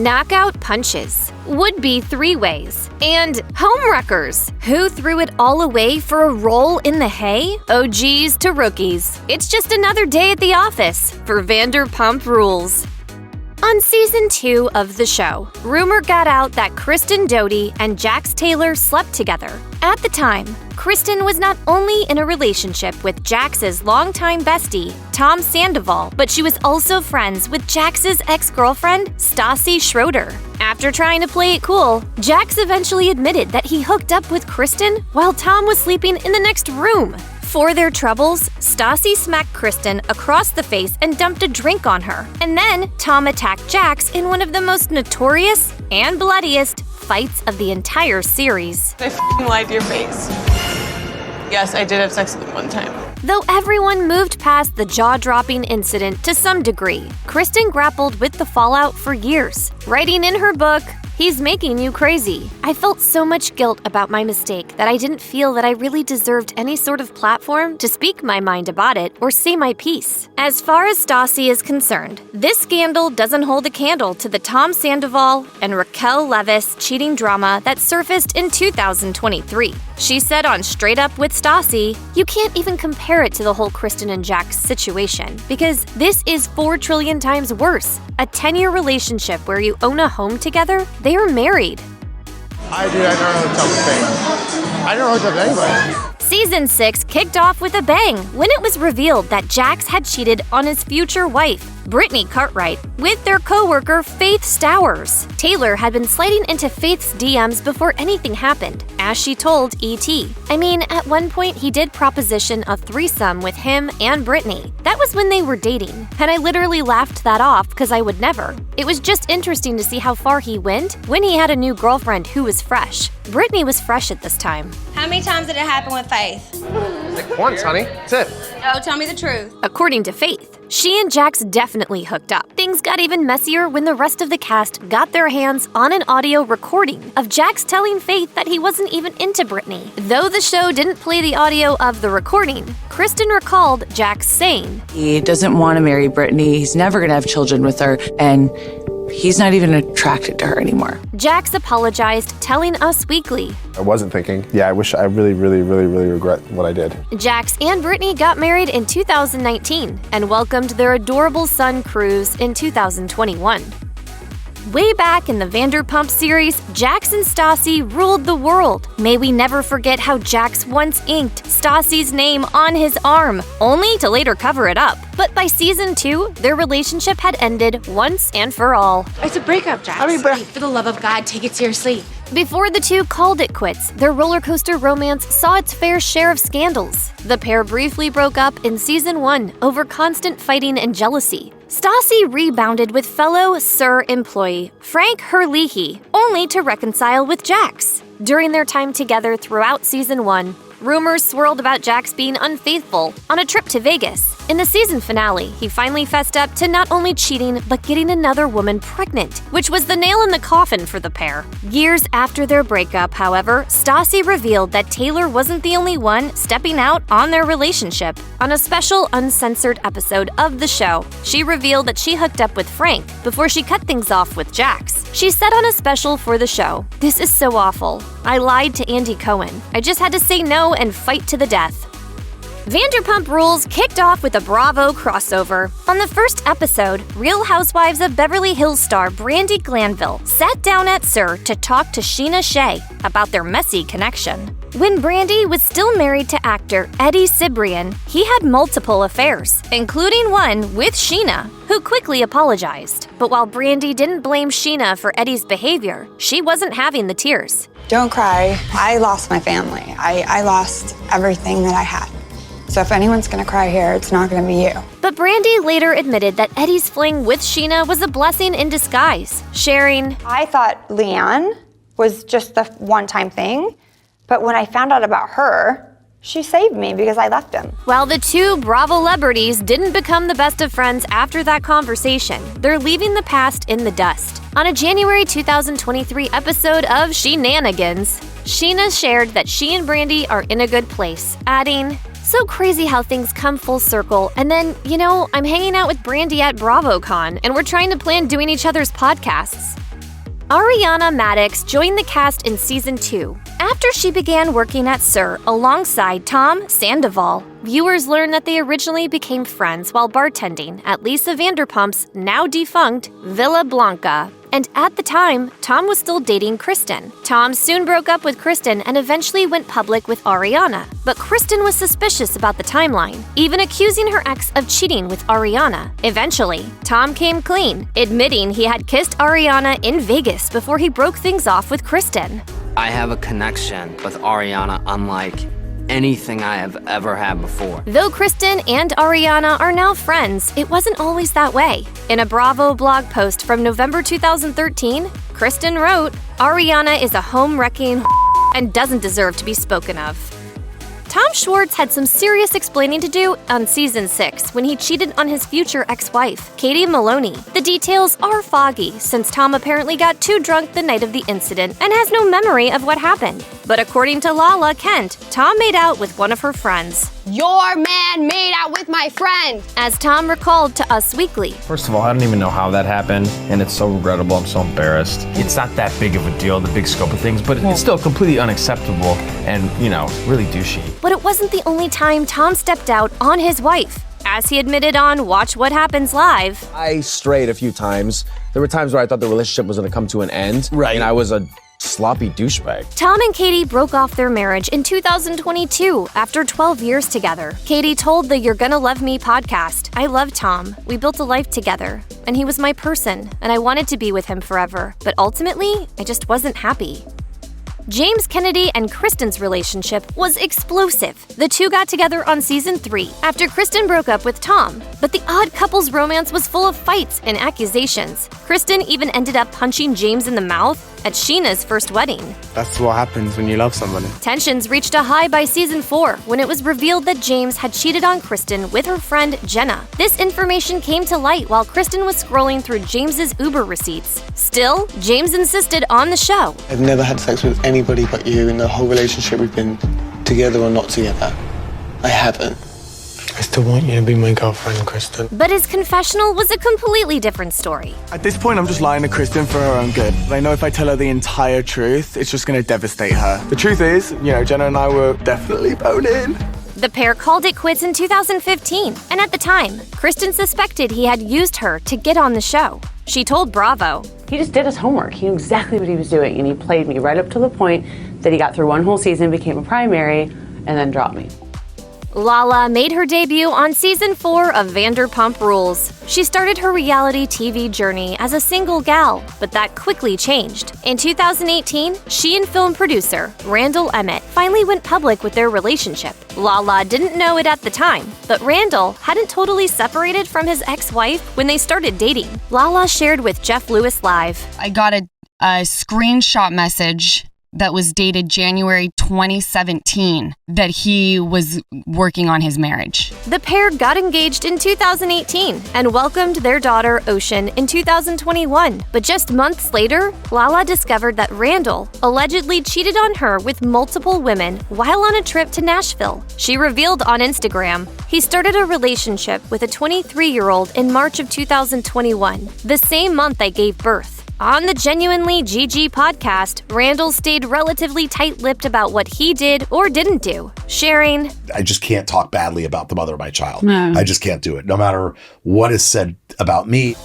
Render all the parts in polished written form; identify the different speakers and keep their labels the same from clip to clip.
Speaker 1: knockout punches, would-be three-ways, and homewreckers. Who threw it all away for a roll in the hay? OGs to rookies. It's just another day at the office for Vanderpump Rules. On Season 2 of the show, rumor got out that Kristen Doty and Jax Taylor slept together. At the time, Kristen was not only in a relationship with Jax's longtime bestie, Tom Sandoval, but she was also friends with Jax's ex-girlfriend, Stassi Schroeder. After trying to play it cool, Jax eventually admitted that he hooked up with Kristen while Tom was sleeping in the next room. For their troubles, Stassi smacked Kristen across the face and dumped a drink on her. And then Tom attacked Jax in one of the most notorious and bloodiest fights of the entire series.
Speaker 2: I f***ing lied to your face. Yes, I did have sex with him one time.
Speaker 1: Though everyone moved past the jaw-dropping incident to some degree, Kristen grappled with the fallout for years, writing in her book, "He's making you crazy." I felt so much guilt about my mistake that I didn't feel that I really deserved any sort of platform to speak my mind about it or say my piece. As far as Stassi is concerned, this scandal doesn't hold a candle to the Tom Sandoval and Raquel Leviss cheating drama that surfaced in 2023. She said on Straight Up with Stassi, "You can't even compare it to the whole Kristen and Jax situation because this is 4 trillion times worse. A 10-year relationship where you own a home together? They are married."
Speaker 3: I never hooked up with Faith. I never hooked up with anybody.
Speaker 1: Season 6 kicked off with a bang when it was revealed that Jax had cheated on his future wife, Brittany Cartwright, with their co-worker Faith Stowers. Taylor had been sliding into Faith's DMs before anything happened, as she told ET. I mean, at one point he did proposition a threesome with him and Brittany. That was when they were dating, and I literally laughed that off because I would never. It was just interesting to see how far he went when he had a new girlfriend who was fresh. Brittany was fresh at this time.
Speaker 4: How many times did it happen with Faith?
Speaker 3: Like once, honey. That's it.
Speaker 4: No, tell me the truth.
Speaker 1: According to Faith, she and Jax definitely hooked up. Things got even messier when the rest of the cast got their hands on an audio recording of Jax telling Faith that he wasn't even into Brittany. Though the show didn't play the audio of the recording, Kristen recalled Jax saying,
Speaker 5: "He doesn't want to marry Brittany. He's never going to have children with her, and he's not even attracted to her anymore."
Speaker 1: Jax apologized, telling Us Weekly,
Speaker 3: I wasn't thinking. Yeah, I really regret what I did.
Speaker 1: Jax and Brittany got married in 2019 and welcomed their adorable son Cruz in 2021. Way back in the Vanderpump series, Jax and Stassi ruled the world. May we never forget how Jax once inked Stassi's name on his arm, only to later cover it up. But by Season 2, their relationship had ended once and for all.
Speaker 6: It's a breakup, Jax. For the love of God, take it seriously.
Speaker 1: Before the two called it quits, their roller coaster romance saw its fair share of scandals. The pair briefly broke up in Season 1 over constant fighting and jealousy. Stassi rebounded with fellow SUR employee Frank Herlihy, only to reconcile with Jax. During their time together throughout Season 1, rumors swirled about Jax being unfaithful on a trip to Vegas. In the season finale, he finally fessed up to not only cheating, but getting another woman pregnant, which was the nail in the coffin for the pair. Years after their breakup, however, Stassi revealed that Taylor wasn't the only one stepping out on their relationship. On a special uncensored episode of the show, she revealed that she hooked up with Frank before she cut things off with Jax. She said on a special for the show, "This is so awful. I lied to Andy Cohen. I just had to say no and fight to the death." Vanderpump Rules kicked off with a Bravo crossover. On the first episode, Real Housewives of Beverly Hills star Brandi Glanville sat down at SUR to talk to Scheana Shay about their messy connection. When Brandi was still married to actor Eddie Cibrian, he had multiple affairs, including one with Scheana, who quickly apologized. But while Brandi didn't blame Scheana for Eddie's behavior, she wasn't having the tears.
Speaker 7: Don't cry. I lost my family. I lost everything that I had. So if anyone's gonna cry here, it's not gonna be you.
Speaker 1: But Brandi later admitted that Eddie's fling with Scheana was a blessing in disguise, sharing,
Speaker 7: I thought Leanne was just the one-time thing, but when I found out about her, she saved me because I left him.
Speaker 1: While the two Bravo celebrities didn't become the best of friends after that conversation, they're leaving the past in the dust. On a January 2023 episode of Shenanigans, Scheana shared that she and Brandi are in a good place, adding, "So crazy how things come full circle, and then, I'm hanging out with Brandi at BravoCon, and we're trying to plan doing each other's podcasts. Ariana Maddox joined the cast in season 2. After she began working at SUR alongside Tom Sandoval, viewers learned that they originally became friends while bartending at Lisa Vanderpump's now defunct Villa Blanca. And at the time, Tom was still dating Kristen. Tom soon broke up with Kristen and eventually went public with Ariana. But Kristen was suspicious about the timeline, even accusing her ex of cheating with Ariana. Eventually, Tom came clean, admitting he had kissed Ariana in Vegas before he broke things off with Kristen.
Speaker 8: I have a connection with Ariana unlike anything I have ever had before.
Speaker 1: Though Kristen and Ariana are now friends, it wasn't always that way. In a Bravo blog post from November 2013, Kristen wrote, "Ariana is a home-wrecking and doesn't deserve to be spoken of." Tom Schwartz had some serious explaining to do on season 6 when he cheated on his future ex-wife, Katie Maloney. The details are foggy since Tom apparently got too drunk the night of the incident and has no memory of what happened. But according to Lala Kent, Tom made out with one of her friends.
Speaker 4: Your man made out with my friend.
Speaker 1: As Tom recalled to Us Weekly,
Speaker 9: First of all, I don't even know how that happened, and it's so regrettable. I'm so embarrassed. It's not that big of a deal, the big scope of things, but it's still completely unacceptable and, really douchey.
Speaker 1: But it wasn't the only time Tom stepped out on his wife. As he admitted on Watch What Happens Live,
Speaker 10: I strayed a few times. There were times where I thought the relationship was going to come to an end, and I was a sloppy douchebag.
Speaker 1: Tom and Katie broke off their marriage in 2022 after 12 years together. Katie told the You're Gonna Love Me podcast, "I love Tom. We built a life together, and he was my person, and I wanted to be with him forever. But ultimately, I just wasn't happy." James Kennedy and Kristen's relationship was explosive. The two got together on season 3 after Kristen broke up with Tom. But the odd couple's romance was full of fights and accusations. Kristen even ended up punching James in the mouth at Scheana's first wedding.
Speaker 3: That's what happens when you love somebody.
Speaker 1: Tensions reached a high by season 4 when it was revealed that James had cheated on Kristen with her friend Jenna. This information came to light while Kristen was scrolling through James's Uber receipts. Still, James insisted on the show.
Speaker 11: I've never had sex with anybody but you in the whole relationship we've been together or not together. I haven't. I still want you to be my girlfriend, Kristen.
Speaker 1: But his confessional was a completely different story.
Speaker 3: At this point, I'm just lying to Kristen for her own good. But I know if I tell her the entire truth, it's just going to devastate her. The truth is, Jenna and I were definitely boning.
Speaker 1: The pair called it quits in 2015, and at the time, Kristen suspected he had used her to get on the show. She told Bravo,
Speaker 12: "He just did his homework. He knew exactly what he was doing, and he played me right up to the point that he got through one whole season, became a primary, and then dropped me."
Speaker 1: Lala made her debut on season 4 of Vanderpump Rules. She started her reality TV journey as a single gal, but that quickly changed. In 2018, she and film producer Randall finally went public with their relationship. Lala didn't know it at the time, but Randall hadn't totally separated from his ex-wife when they started dating. Lala shared with Jeff Lewis Live,
Speaker 13: "I got a screenshot message that was dated January 2017 that he was working on his marriage."
Speaker 1: The pair got engaged in 2018 and welcomed their daughter Ocean in 2021. But just months later, Lala discovered that Randall allegedly cheated on her with multiple women while on a trip to Nashville. She revealed on Instagram, he started a relationship with a 23-year-old in March of 2021, the same month I gave birth. On the Genuinely GG podcast, Randall stayed relatively tight-lipped about what he did or didn't do, sharing,
Speaker 14: "I just can't talk badly about the mother of my child.
Speaker 1: No.
Speaker 14: I just can't do it, no matter what is said about me."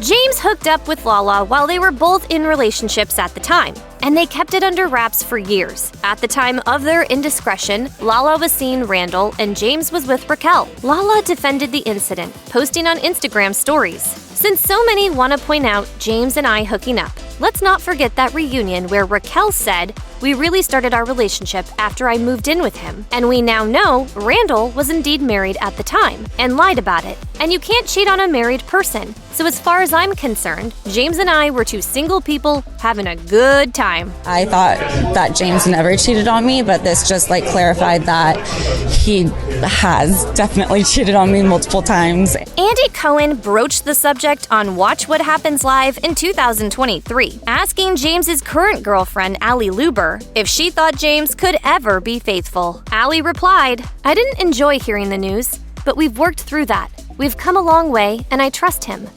Speaker 1: James hooked up with Lala while they were both in relationships at the time, and they kept it under wraps for years. At the time of their indiscretion, Lala was seeing Randall and James was with Raquel. Lala defended the incident, posting on Instagram stories. Since so many want to point out James and I hooking up, let's not forget that reunion where Raquel said, "We really started our relationship after I moved in with him." And we now know Randall was indeed married at the time and lied about it. And you can't cheat on a married person. So as far as I'm concerned, James and I were two single people having a good time.
Speaker 15: I thought that James never cheated on me, but this just clarified that he has definitely cheated on me multiple times.
Speaker 1: Andy Cohen broached the subject on Watch What Happens Live in 2023, asking James's current girlfriend, Allie Luber, if she thought James could ever be faithful. Allie replied, "I didn't enjoy hearing the news, but we've worked through that. We've come a long way, and I trust him."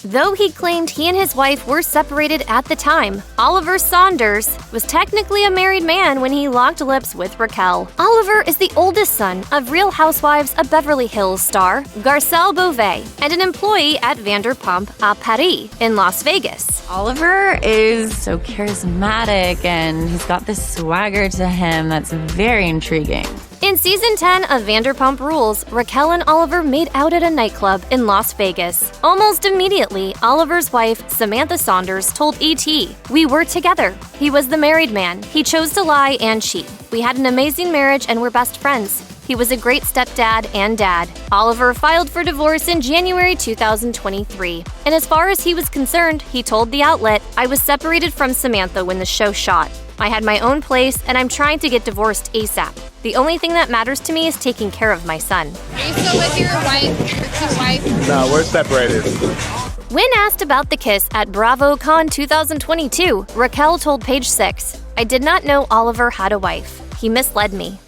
Speaker 1: Though he claimed he and his wife were separated at the time, Oliver Saunders was technically a married man when he locked lips with Raquel. Oliver is the oldest son of Real Housewives of Beverly Hills star Garcelle Beauvais and an employee at Vanderpump Rules in Las Vegas.
Speaker 16: Oliver is so charismatic and he's got this swagger to him that's very intriguing.
Speaker 1: In season 10 of Vanderpump Rules, Raquel and Oliver made out at a nightclub in Las Vegas. Almost immediately, Oliver's wife, Samantha Saunders, told E.T., "We were together. He was the married man. He chose to lie and cheat. We had an amazing marriage and were best friends. He was a great stepdad and dad." Oliver filed for divorce in January 2023. And as far as he was concerned, he told the outlet, "I was separated from Samantha when the show shot. I had my own place and I'm trying to get divorced ASAP. The only thing that matters to me is taking care of my son."
Speaker 4: Are you still with your wife?
Speaker 3: No, we're separated.
Speaker 1: When asked about the kiss at BravoCon 2022, Raquel told Page Six, "I did not know Oliver had a wife. He misled me."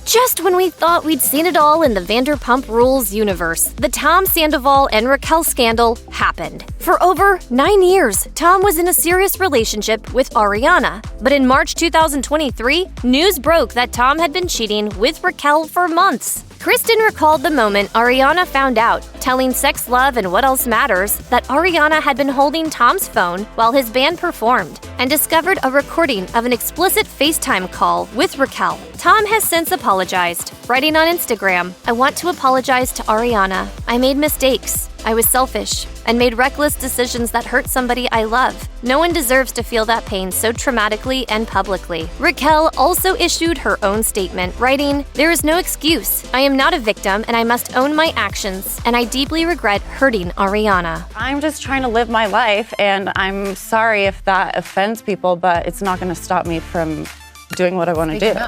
Speaker 1: Just when we thought we'd seen it all in the Vanderpump Rules universe, the Tom Sandoval and Raquel scandal happened. For over 9 years, Tom was in a serious relationship with Ariana. But in March 2023, news broke that Tom had been cheating with Raquel for months. Kristen recalled the moment Ariana found out, telling Sex, Love, and What Else Matters that Ariana had been holding Tom's phone while his band performed and discovered a recording of an explicit FaceTime call with Raquel. Tom has since apologized, writing on Instagram, "I want to apologize to Ariana. I made mistakes. I was selfish and made reckless decisions that hurt somebody I love. No one deserves to feel that pain so traumatically and publicly." Raquel also issued her own statement, writing, "There is no excuse. I am not a victim and I must own my actions, and I deeply regret hurting Ariana."
Speaker 12: I'm just trying to live my life, and I'm sorry if that offends people, but it's not going to stop me from doing what I want to do.